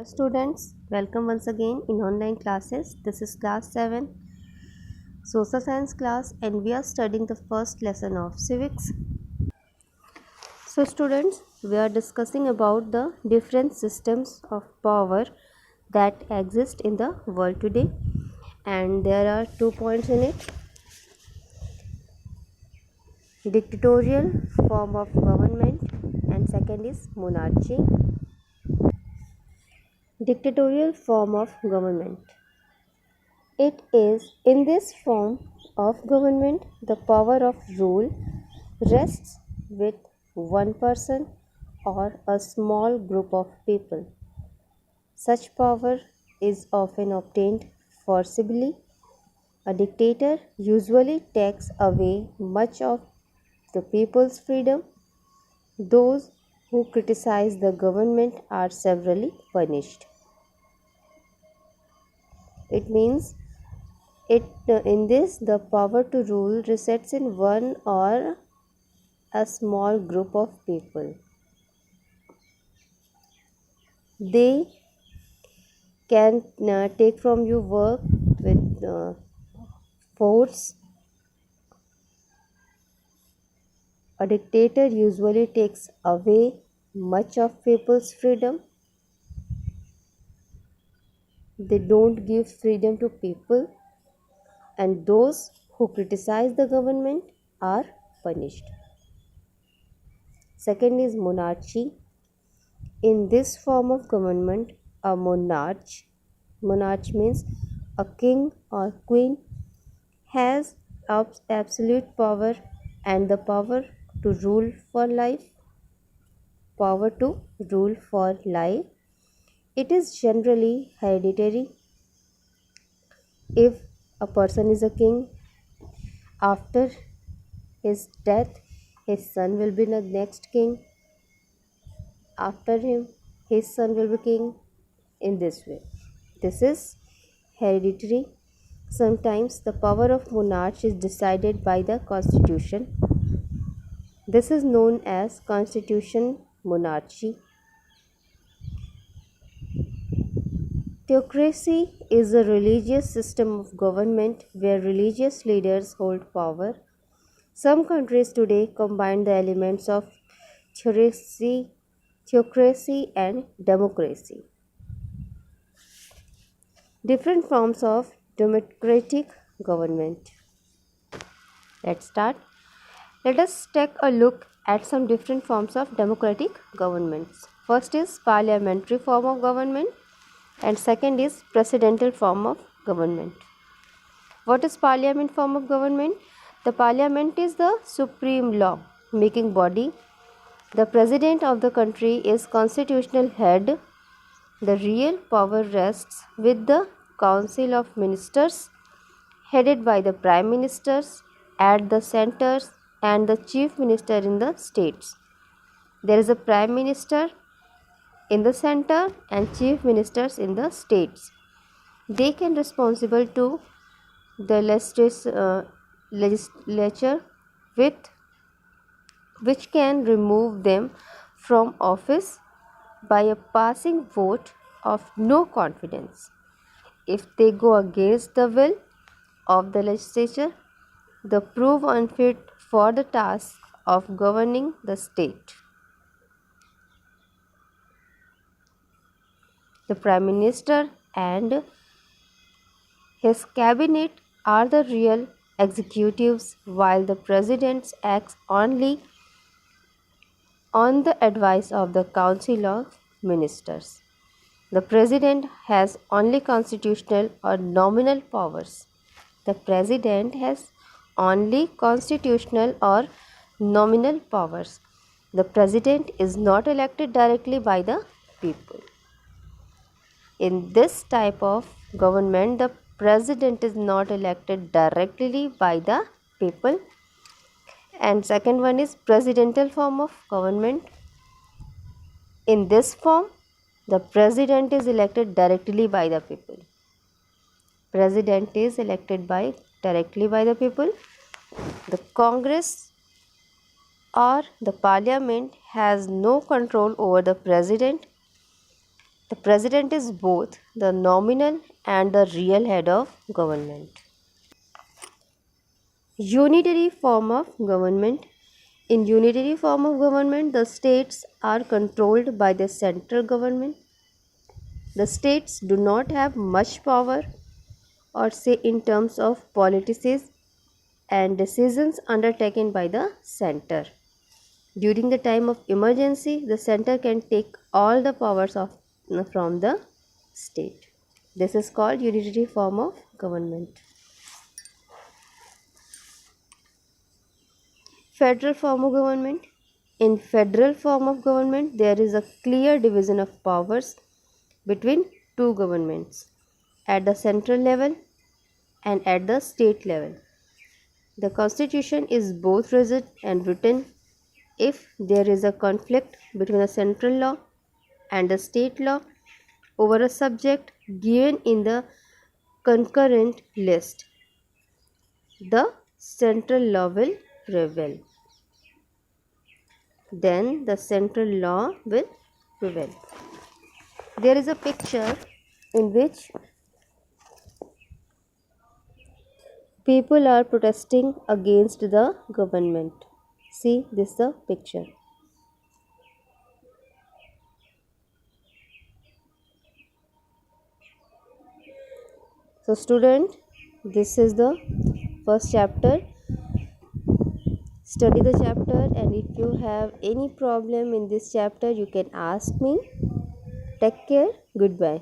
Students, welcome once again in online classes. This is class 7 social science class and we are studying the first lesson of civics. So students, we are discussing about the different systems of power that exist in the world today, and there are 2 points in it: dictatorial form of government and second is monarchy. Dictatorial form of government. It is in this form of government the power of rule rests with one person or a small group of people. Such power is often obtained forcibly. A dictator usually takes away much of the people's freedom. Those who criticize the government are severely punished. It means in this the power to rule resides in one or a small group of people. They can take from you work with force. A dictator usually takes away much of people's freedom. They don't give freedom to people, and those who criticize the government are punished. Second is monarchy. In this form of government, a monarch means a king or queen, has absolute power and the power to rule for life. Power to rule for life. It is generally hereditary. If a person is a king, after his death, his son will be the next king. After him, his son will be king. In this way, this is hereditary. Sometimes the power of monarch is decided by the constitution. This is known as constitution monarchy. Theocracy is a religious system of government where religious leaders hold power. Some countries today combine the elements of theocracy and democracy. Different forms of democratic government. Let's start. Let us take a look at some different forms of democratic governments. First is parliamentary form of government and second is presidential form of government. What is parliament form of government? The parliament is the supreme law making body. The president of the country is constitutional head. The real power rests with the council of ministers headed by the prime ministers at the centers and the chief minister in the states. There is a prime minister in the center and chief ministers in the states. They can responsible to the legislature with which can remove them from office by a passing vote of no confidence. If they go against the will of the legislature, they prove unfit for the task of governing the state. The Prime Minister and his cabinet are the real executives, while the President acts only on the advice of the Council of Ministers. The President has only constitutional or nominal powers. The President has only constitutional or nominal powers. The President is not elected directly by the people. In this type of government, the President is not elected directly by the people. And second one is presidential form of government. In this form, the President is elected directly by the people. President is elected directly by the people. The Congress or the Parliament has no control over the President. The president is both the nominal and the real head of government. Unitary form of government. In unitary form of government, the states are controlled by the central government. The states do not have much power or say in terms of policies and decisions undertaken by the center. During the time of emergency, the center can take all the powers from the state. This is called unitary form of government. Federal form of government. In federal form of government, there is a clear division of powers between two governments at the central level and at the state level. The constitution is both rigid and written. If there is a conflict between the central law and the state law over a subject given in the concurrent list, the central law will prevail. Then the central law will prevail. There is a picture in which people are protesting against the government. See, this is the picture. So student, this is the first chapter. Study the chapter, and if you have any problem in this chapter, you can ask me. Take care. Goodbye.